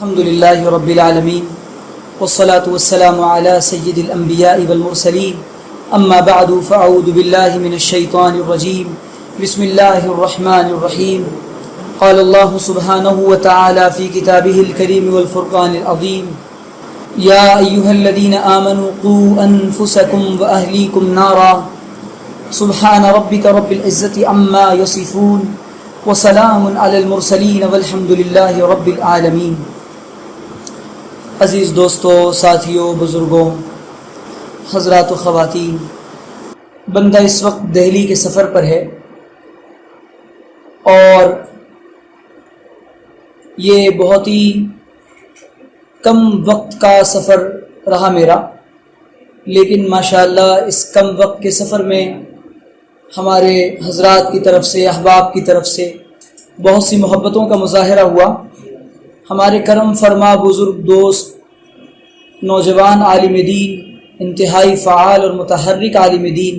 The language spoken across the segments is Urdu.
الحمد لله رب العالمين والصلاة والسلام على سيد الأنبياء والمرسلين أما بعد فأعوذ بالله من الشيطان الرجيم بسم الله الرحمن الرحيم قال الله سبحانه وتعالى في كتابه الكريم والفرقان العظيم يا أيها الذين آمنوا قوا أنفسكم وأهليكم نارا سبحان ربك رب العزة عما يصفون وسلام على المرسلين والحمد لله رب العالمين۔ عزیز دوستو، ساتھیوں، بزرگوں، حضرات و خواتین، بندہ اس وقت دہلی کے سفر پر ہے اور یہ بہت ہی کم وقت کا سفر رہا میرا، لیکن ماشاءاللہ اس کم وقت کے سفر میں ہمارے حضرات کی طرف سے، احباب کی طرف سے بہت سی محبتوں کا مظاہرہ ہوا۔ ہمارے کرم فرما بزرگ دوست، نوجوان عالم دین، انتہائی فعال اور متحرک عالم دین،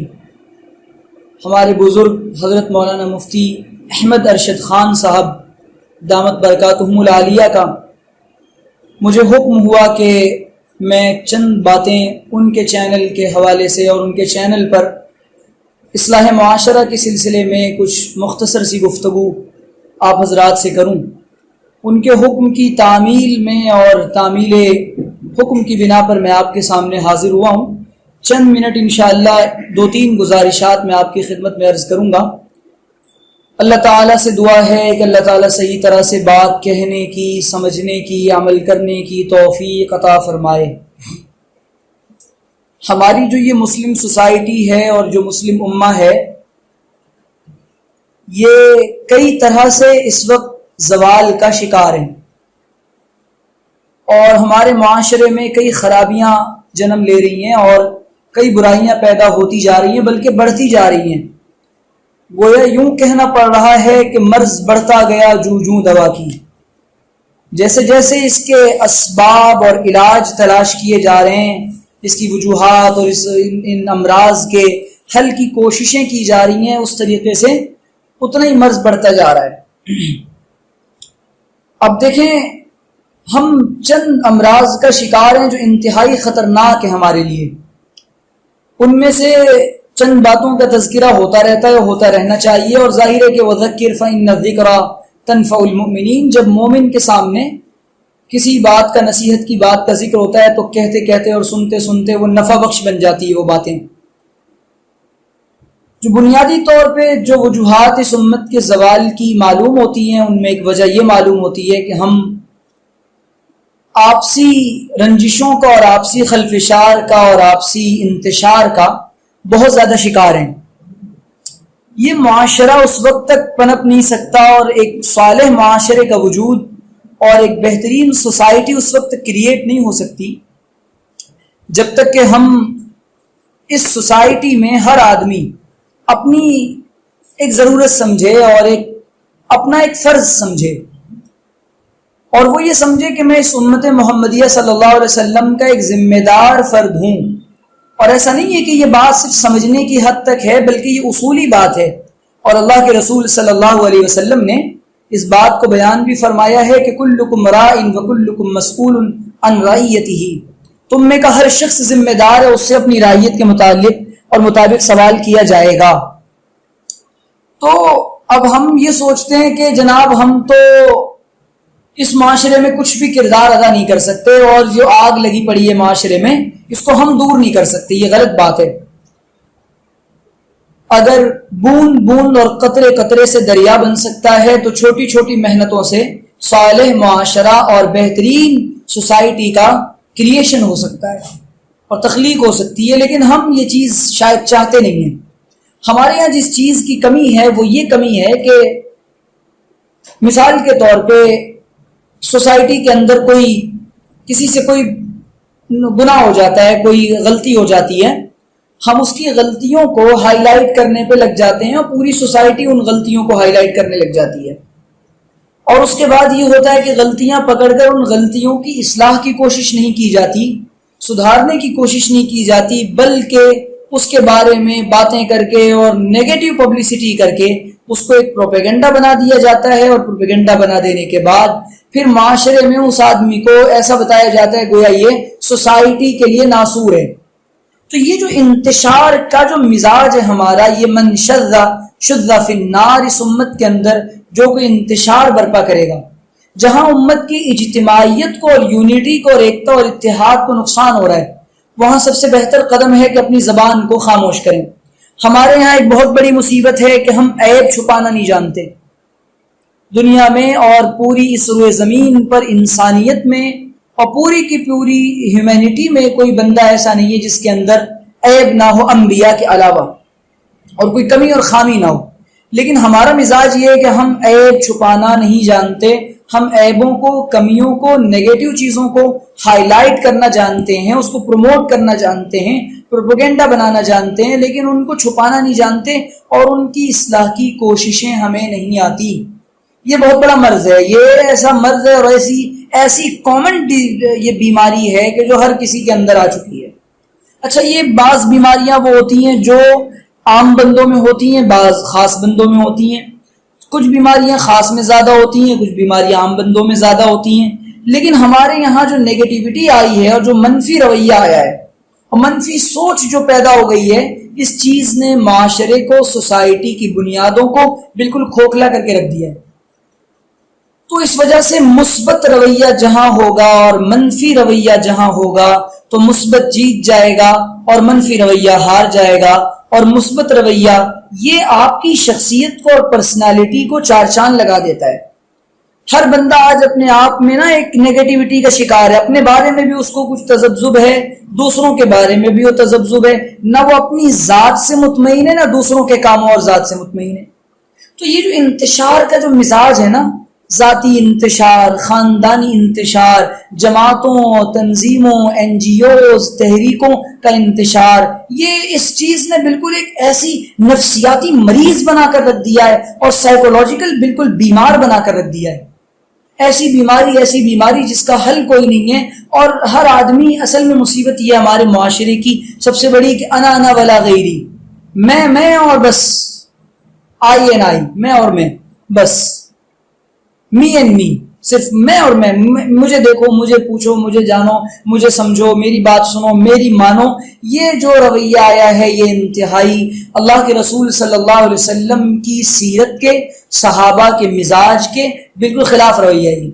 ہمارے بزرگ حضرت مولانا مفتی احمد ارشد خان صاحب دامت برکاتہم العالیہ کا مجھے حکم ہوا کہ میں چند باتیں ان کے چینل کے حوالے سے اور ان کے چینل پر اصلاح معاشرہ کے سلسلے میں کچھ مختصر سی گفتگو آپ حضرات سے کروں۔ ان کے حکم کی تعمیل میں اور تعمیل حکم کی بنا پر میں آپ کے سامنے حاضر ہوا ہوں۔ چند منٹ انشاءاللہ 2-3 گزارشات میں آپ کی خدمت میں عرض کروں گا۔ اللہ تعالیٰ سے دعا ہے کہ اللہ تعالیٰ صحیح طرح سے بات کہنے کی، سمجھنے کی، عمل کرنے کی توفیق عطا فرمائے۔ ہماری جو یہ مسلم سوسائٹی ہے اور جو مسلم امہ ہے، یہ کئی طرح سے اس وقت زوال کا شکار ہیں اور ہمارے معاشرے میں کئی خرابیاں جنم لے رہی ہیں اور کئی برائیاں پیدا ہوتی جا رہی ہیں، بلکہ بڑھتی جا رہی ہیں۔ گویا یوں کہنا پڑ رہا ہے کہ مرض بڑھتا گیا جوں جوں دوا کی۔ جیسے جیسے اس کے اسباب اور علاج تلاش کیے جا رہے ہیں، اس کی وجوہات اور ان امراض کے حل کی کوششیں کی جا رہی ہیں، اس طریقے سے اتنا ہی مرض بڑھتا جا رہا ہے۔ اب دیکھیں، ہم چند امراض کا شکار ہیں جو انتہائی خطرناک ہیں ہمارے لیے۔ ان میں سے چند باتوں کا تذکرہ ہوتا رہتا ہے، ہوتا رہنا چاہیے، اور ظاہر ہے کہ وَذَكِّرْ فَإِنَّ الذِّكْرَىٰ تَنفَعُ الْمُؤْمِنِينَ۔ جب مومن کے سامنے کسی بات کا، نصیحت کی بات کا ذکر ہوتا ہے تو کہتے کہتے اور سنتے سنتے وہ نفع بخش بن جاتی ہے وہ باتیں۔ جو بنیادی طور پہ جو وجوہات اس امت کے زوال کی معلوم ہوتی ہیں، ان میں ایک وجہ یہ معلوم ہوتی ہے کہ ہم آپسی رنجشوں کا اور آپسی خلفشار کا اور آپسی انتشار کا بہت زیادہ شکار ہیں۔ یہ معاشرہ اس وقت تک پنپ نہیں سکتا اور ایک صالح معاشرے کا وجود اور ایک بہترین سوسائٹی اس وقت کریٹ نہیں ہو سکتی جب تک کہ ہم اس سوسائٹی میں ہر آدمی اپنی ایک ضرورت سمجھے اور اپنا ایک فرض سمجھے، اور وہ یہ سمجھے کہ میں اس امت محمدیہ صلی اللہ علیہ وسلم کا ایک ذمہ دار فرد ہوں۔ اور ایسا نہیں ہے کہ یہ بات صرف سمجھنے کی حد تک ہے، بلکہ یہ اصولی بات ہے، اور اللہ کے رسول صلی اللہ علیہ وسلم نے اس بات کو بیان بھی فرمایا ہے کہ کلکم راع وکلکم مسئول عن رعیتہ۔ تم میں کا ہر شخص ذمہ دار ہے، اس سے اپنی رعیت کے متعلق اور مطابق سوال کیا جائے گا۔ تو اب ہم یہ سوچتے ہیں کہ جناب ہم تو اس معاشرے میں کچھ بھی کردار ادا نہیں کر سکتے، اور جو آگ لگی پڑی ہے معاشرے میں اس کو ہم دور نہیں کر سکتے۔ یہ غلط بات ہے۔ اگر بوند بوند اور قطرے قطرے سے دریا بن سکتا ہے تو چھوٹی چھوٹی محنتوں سے صالح معاشرہ اور بہترین سوسائٹی کا کریشن ہو سکتا ہے اور تخلیق ہو سکتی ہے، لیکن ہم یہ چیز شاید چاہتے نہیں ہیں۔ ہمارے یہاں جس چیز کی کمی ہے وہ یہ کمی ہے کہ مثال کے طور پہ سوسائٹی کے اندر کسی سے کوئی گناہ ہو جاتا ہے، کوئی غلطی ہو جاتی ہے، ہم اس کی غلطیوں کو ہائی لائٹ کرنے پہ لگ جاتے ہیں اور پوری سوسائٹی ان غلطیوں کو ہائی لائٹ کرنے لگ جاتی ہے، اور اس کے بعد یہ ہوتا ہے کہ غلطیاں پکڑ کر ان غلطیوں کی اصلاح کی کوشش نہیں کی جاتی، سدھارنے کی کوشش نہیں کی جاتی، بلکہ اس کے بارے میں باتیں کر کے اور نیگیٹو پبلسٹی کر کے اس کو ایک پروپیگنڈا بنا دیا جاتا ہے، اور پروپیگنڈا بنا دینے کے بعد پھر معاشرے میں اس آدمی کو ایسا بتایا جاتا ہے گویا یہ سوسائٹی کے لیے ناسور ہے۔ تو یہ جو انتشار کا جو مزاج ہے ہمارا، یہ من شذ فی النار، اس امت کے اندر جو کوئی انتشار برپا کرے گا، جہاں امت کی اجتماعیت کو اور یونٹی کو اور ایکتا اور اتحاد کو نقصان ہو رہا ہے، وہاں سب سے بہتر قدم ہے کہ اپنی زبان کو خاموش کریں۔ ہمارے یہاں ایک بہت بڑی مصیبت ہے کہ ہم عیب چھپانا نہیں جانتے۔ دنیا میں اور پوری اس روئے زمین پر انسانیت میں اور پوری کی پوری ہیومینٹی میں کوئی بندہ ایسا نہیں ہے جس کے اندر عیب نہ ہو انبیاء کے علاوہ، اور کوئی کمی اور خامی نہ ہو۔ لیکن ہمارا مزاج یہ ہے کہ ہم عیب چھپانا نہیں جانتے، ہم عیبوں کو، کمیوں کو، نیگیٹو چیزوں کو ہائی لائٹ کرنا جانتے ہیں، اس کو پروموٹ کرنا جانتے ہیں، پروپیگنڈا بنانا جانتے ہیں، لیکن ان کو چھپانا نہیں جانتے، اور ان کی اصلاح کی کوششیں ہمیں نہیں آتی۔ یہ بہت بڑا مرض ہے، یہ ایسا مرض ہے اور ایسی کامن یہ بیماری ہے کہ جو ہر کسی کے اندر آ چکی ہے۔ اچھا، یہ بعض بیماریاں وہ ہوتی ہیں جو عام بندوں میں ہوتی ہیں، بعض خاص بندوں میں ہوتی ہیں۔ کچھ بیماریاں خاص میں زیادہ ہوتی ہیں، کچھ بیماریاں عام بندوں میں زیادہ ہوتی ہیں۔ لیکن ہمارے یہاں جو نیگیٹیوٹی آئی ہے اور جو منفی رویہ آیا ہے اور منفی سوچ جو پیدا ہو گئی ہے، اس چیز نے معاشرے کو، سوسائٹی کی بنیادوں کو بالکل کھوکھلا کر کے رکھ دیا ہے۔ تو اس وجہ سے مثبت رویہ جہاں ہوگا اور منفی رویہ جہاں ہوگا تو مثبت جیت جائے گا اور منفی رویہ ہار جائے گا، اور مثبت رویہ یہ آپ کی شخصیت کو اور پرسنالٹی کو چار چاند لگا دیتا ہے۔ ہر بندہ آج اپنے آپ میں نا ایک نیگیٹیوٹی کا شکار ہے، اپنے بارے میں بھی اس کو کچھ تذبذب ہے، دوسروں کے بارے میں بھی وہ تذبذب ہے، نہ وہ اپنی ذات سے مطمئن ہے، نہ دوسروں کے کاموں اور ذات سے مطمئن ہے۔ تو یہ جو انتشار کا جو مزاج ہے نا، ذاتی انتشار، خاندانی انتشار، جماعتوں، تنظیموں، این جی اوز، تحریکوں کا انتشار، یہ اس چیز نے بالکل ایک ایسی نفسیاتی مریض بنا کر رکھ دیا ہے اور سائیکولوجیکل بالکل بیمار بنا کر رکھ دیا ہے۔ ایسی بیماری جس کا حل کوئی نہیں ہے، اور ہر آدمی، اصل میں مصیبت یہ ہمارے معاشرے کی سب سے بڑی کہ انا ولا غیری، میں اور بس، آئی اینڈ آئی، میں اور میں، بس می اینڈ می، صرف میں اور میں، مجھے دیکھو، مجھے پوچھو، مجھے جانو، مجھے سمجھو، میری بات سنو، میری مانو۔ یہ جو رویہ آیا ہے یہ انتہائی اللہ کے رسول صلی اللہ علیہ وسلم کی سیرت کے، صحابہ کے مزاج کے بالکل خلاف رویہ ہے،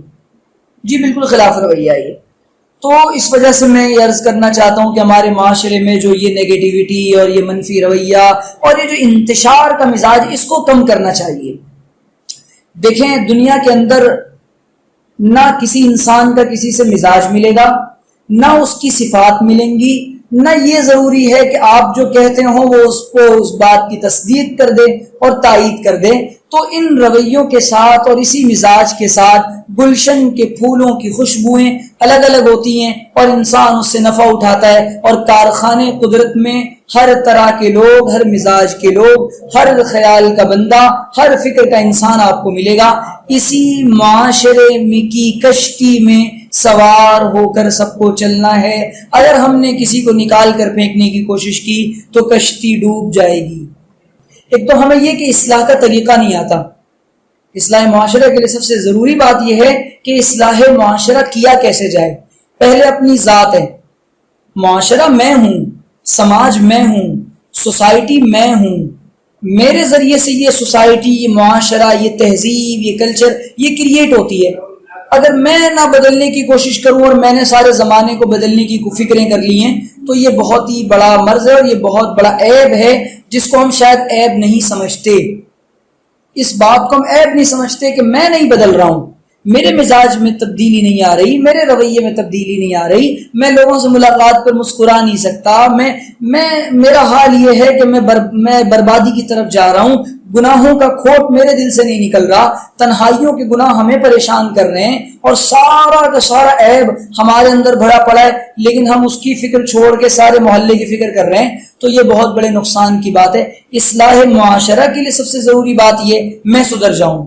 جی بالکل خلاف رویہ ہے۔ تو اس وجہ سے میں یہ عرض کرنا چاہتا ہوں کہ ہمارے معاشرے میں جو یہ نیگیٹیوٹی اور یہ منفی رویہ اور یہ جو انتشار کا مزاج، اس کو کم کرنا چاہیے۔ دیکھیں، دنیا کے اندر نہ کسی انسان کا کسی سے مزاج ملے گا، نہ اس کی صفات ملیں گی، نہ یہ ضروری ہے کہ آپ جو کہتے ہو وہ اس بات کی تصدیق کر دے اور تائید کر دے۔ تو ان رویوں کے ساتھ اور اسی مزاج کے ساتھ گلشن کے پھولوں کی خوشبوئیں الگ الگ ہوتی ہیں، اور انسان اس سے نفع اٹھاتا ہے، اور کارخانے قدرت میں ہر طرح کے لوگ، ہر مزاج کے لوگ، ہر خیال کا بندہ، ہر فکر کا انسان آپ کو ملے گا۔ اسی معاشرے میں کی کشتی میں سوار ہو کر سب کو چلنا ہے۔ اگر ہم نے کسی کو نکال کر پھینکنے کی کوشش کی تو کشتی ڈوب جائے گی۔ ایک تو ہمیں یہ کہ اصلاح کا طریقہ نہیں آتا۔ اصلاح معاشرہ کے لیے سب سے ضروری بات یہ ہے کہ اصلاح معاشرہ کیا کیسے جائے۔ پہلے اپنی ذات ہے، معاشرہ میں ہوں، سماج میں ہوں، سوسائٹی میں ہوں، میرے ذریعے سے یہ سوسائٹی، یہ معاشرہ، یہ تہذیب، یہ کلچر یہ کریٹ ہوتی ہے۔ اگر میں نہ بدلنے کی کوشش کروں اور میں نے سارے زمانے کو بدلنے کی فکریں کر لی ہیں تو یہ بہت ہی بڑا مرض ہے اور یہ بہت بڑا عیب ہے، جس کو ہم شاید عیب نہیں سمجھتے۔ اس بات کو ہم عیب نہیں سمجھتے کہ میں نہیں بدل رہا ہوں، میرے مزاج میں تبدیلی نہیں آ رہی، میرے رویے میں تبدیلی نہیں آ رہی، میں لوگوں سے ملاقات پر مسکرا نہیں سکتا، میرا حال یہ ہے کہ میں بربادی کی طرف جا رہا ہوں، گناہوں کا کھوٹ میرے دل سے نہیں نکل رہا، تنہائیوں کے گناہ ہمیں پریشان کر رہے ہیں اور سارا کا سارا عیب ہمارے اندر بھرا پڑا ہے، لیکن ہم اس کی فکر چھوڑ کے سارے محلے کی فکر کر رہے ہیں۔ تو یہ بہت بڑے نقصان کی بات ہے۔ اصلاح معاشرہ کے لیے سب سے ضروری بات یہ میں سدھر جاؤں۔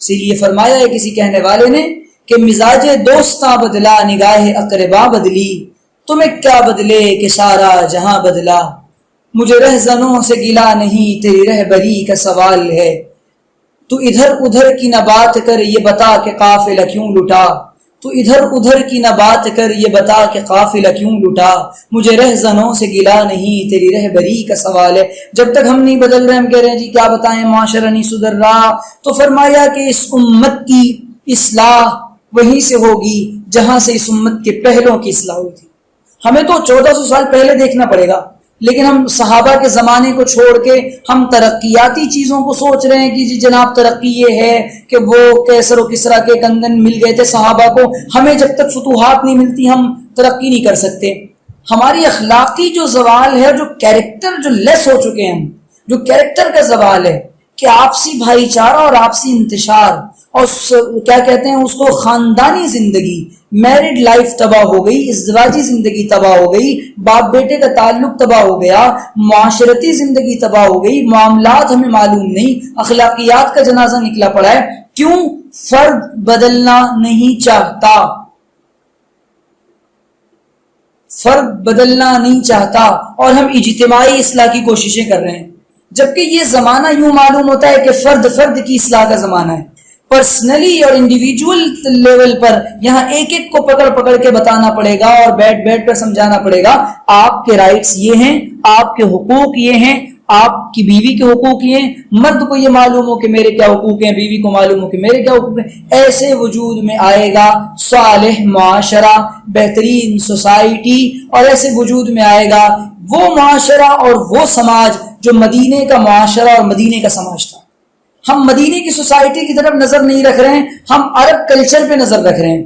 اسی لیے فرمایا ہے کسی کہنے والے نے کہ مزاج دوستاں بدلا، نگاہ اقربا بدلی، تمہیں کیا بدلے کہ سارا جہاں بدلا، مجھے رہزنوں سے گلا نہیں، تیری رہبری کا سوال ہے، تو ادھر ادھر کی نہ بات کر یہ بتا کہ قافلہ کیوں لٹا، تو ادھر ادھر کی نہ بات کر یہ بتا کہ قافلہ کیوں لٹا، مجھے رہزنوں سے گلا نہیں تیری رہبری کا سوال ہے۔ جب تک ہم نہیں بدل رہے، ہم کہہ رہے ہیں جی کیا بتائیں معاشرہ نہیں سدھر رہا، تو فرمایا کہ اس امت کی اصلاح وہیں سے ہوگی جہاں سے اس امت کے پہلوں کی اصلاح ہوئی تھی۔ ہمیں تو 1400 سال پہلے دیکھنا پڑے گا، لیکن ہم صحابہ کے زمانے کو چھوڑ کے ہم ترقیاتی چیزوں کو سوچ رہے ہیں کہ جی جناب ترقی یہ ہے کہ وہ کیسر و کسریٰ کے کندن مل گئے تھے صحابہ کو، ہمیں جب تک فتوحات نہیں ملتی ہم ترقی نہیں کر سکتے۔ ہماری اخلاقی جو زوال ہے، جو کیریکٹر جو لیس ہو چکے ہیں، جو کیریکٹر کا زوال ہے کہ آپسی بھائی چارہ اور آپسی انتشار اور کیا کہتے ہیں اس کو خاندانی زندگی، میرڈ لائف تباہ ہو گئی، ازدواجی زندگی تباہ ہو گئی، باپ بیٹے کا تعلق تباہ ہو گیا، معاشرتی زندگی تباہ ہو گئی، معاملات ہمیں معلوم نہیں، اخلاقیات کا جنازہ نکلا پڑا ہے۔ کیوں؟ فرد بدلنا نہیں چاہتا، فرد بدلنا نہیں چاہتا، اور ہم اجتماعی اصلاح کی کوششیں کر رہے ہیں، جبکہ یہ زمانہ یوں معلوم ہوتا ہے کہ فرد کی اصلاح کا زمانہ ہے۔ پرسنلی اور انڈیویجول لیول پر یہاں ایک ایک کو پکڑ کے بتانا پڑے گا اور بیٹھ کر سمجھانا پڑے گا، آپ کے رائٹس یہ ہیں، آپ کے حقوق یہ ہیں، آپ کی بیوی کے حقوق یہ ہیں، مرد کو یہ معلوم ہو کہ میرے کیا حقوق ہیں، بیوی کو معلوم ہو کہ میرے کیا حقوق ہیں۔ ایسے وجود میں آئے گا صالح معاشرہ، بہترین سوسائٹی، اور ایسے وجود میں آئے گا وہ معاشرہ اور وہ سماج جو مدینے کا معاشرہ اور مدینے کا سماج تھا۔ ہم مدینے کی سوسائٹی کی طرف نظر نہیں رکھ رہے ہیں، ہم عرب کلچر پہ نظر رکھ رہے ہیں۔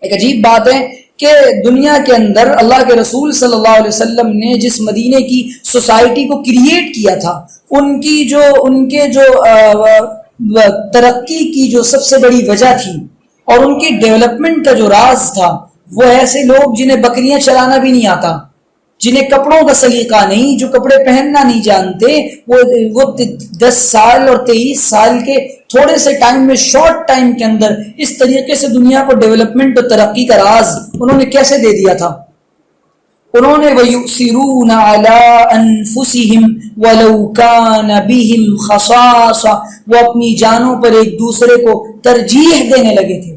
ایک عجیب بات ہے کہ دنیا کے اندر اللہ کے رسول صلی اللہ علیہ وسلم نے جس مدینے کی سوسائٹی کو کریٹ کیا تھا، ان کے جو ترقی کی جو سب سے بڑی وجہ تھی اور ان کی ڈیولپمنٹ کا جو راز تھا، وہ ایسے لوگ جنہیں بکریاں چلانا بھی نہیں آتا، جنہیں کپڑوں کا سلیقہ نہیں، جو کپڑے پہننا نہیں جانتے، وہ 10 سال اور 23 سال کے تھوڑے سے ٹائم میں، شارٹ ٹائم کے اندر اس طریقے سے دنیا کو ڈیولپمنٹ اور ترقی کا راز انہوں نے کیسے دے دیا تھا؟ انہوں نے وَيُؤْثِرُونَ عَلَىٰ أَنفُسِهِمْ وَلَوْ كَانَ بِهِمْ خَصَاصَةٌ، وہ اپنی جانوں پر ایک دوسرے کو ترجیح دینے لگے تھے۔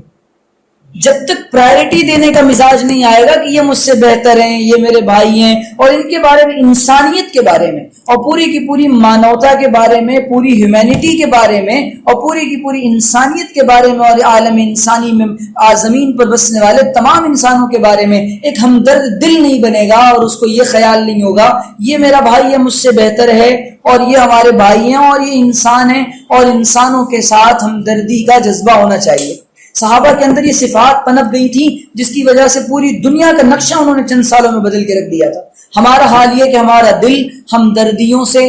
جب تک پرائرٹی دینے کا مزاج نہیں آئے گا کہ یہ مجھ سے بہتر ہیں، یہ میرے بھائی ہیں، اور ان کے بارے میں، انسانیت کے بارے میں اور پوری کی پوری مانوتا کے بارے میں، پوری ہیومینٹی کے بارے میں اور پوری کی پوری انسانیت کے بارے میں اور عالم انسانی میں زمین پر بسنے والے تمام انسانوں کے بارے میں ایک ہمدرد دل نہیں بنے گا، اور اس کو یہ خیال نہیں ہوگا یہ میرا بھائی ہے، مجھ سے بہتر ہے، اور یہ ہمارے بھائی ہیں اور یہ انسان ہیں، اور انسانوں کے ساتھ ہمدردی کا جذبہ ہونا چاہیے۔ صحابہ کے اندر یہ صفات پنپ گئی تھی جس کی وجہ سے پوری دنیا کا نقشہ انہوں نے چند سالوں میں بدل کے رکھ دیا تھا۔ ہمارا حال یہ کہ ہمارا دل ہمدردیوں سے،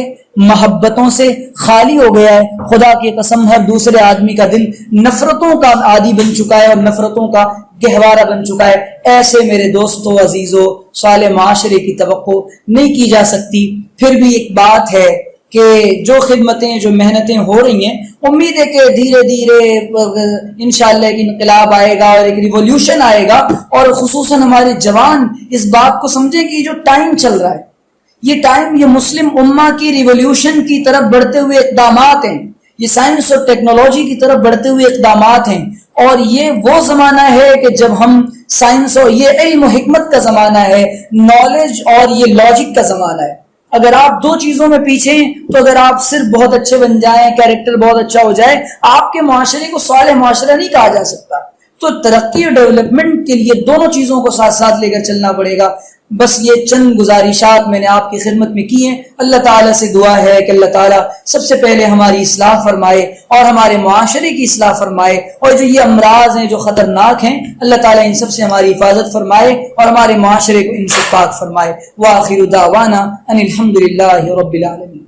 محبتوں سے خالی ہو گیا ہے۔ خدا کی قسم ہر دوسرے آدمی کا دل نفرتوں کا عادی بن چکا ہے اور نفرتوں کا گہوارہ بن چکا ہے۔ ایسے میرے دوستو عزیزو صالح معاشرے کی توقع نہیں کی جا سکتی۔ پھر بھی ایک بات ہے کہ جو خدمتیں، جو محنتیں ہو رہی ہیں، امید ہے کہ دھیرے دھیرے انشاءاللہ ایک انقلاب آئے گا اور ایک ریولیوشن آئے گا، اور خصوصاً ہمارے جوان اس بات کو سمجھیں کہ جو ٹائم چل رہا ہے، یہ ٹائم، یہ مسلم امہ کی ریولیوشن کی طرف بڑھتے ہوئے اقدامات ہیں، یہ سائنس اور ٹیکنالوجی کی طرف بڑھتے ہوئے اقدامات ہیں، اور یہ وہ زمانہ ہے کہ جب ہم سائنس، اور یہ علم و حکمت کا زمانہ ہے، نالج اور یہ لاجک کا زمانہ ہے۔ اگر آپ دو چیزوں میں پیچھے ہیں تو اگر آپ صرف بہت اچھے بن جائیں، کیریکٹر بہت اچھا ہو جائے، آپ کے معاشرے کو صالح معاشرہ نہیں کہا جا سکتا۔ تو ترقی اور ڈیولپمنٹ کے لیے دونوں چیزوں کو ساتھ ساتھ لے کر چلنا پڑے گا۔ بس یہ چند گزارشات میں نے آپ کی خدمت میں کی ہیں۔ اللہ تعالیٰ سے دعا ہے کہ اللہ تعالیٰ سب سے پہلے ہماری اصلاح فرمائے اور ہمارے معاشرے کی اصلاح فرمائے، اور جو یہ امراض ہیں جو خطرناک ہیں، اللہ تعالیٰ ان سب سے ہماری حفاظت فرمائے اور ہمارے معاشرے کو ان سے پاک فرمائے۔ وآخر دعوانا ان الحمد للہ رب العالمین۔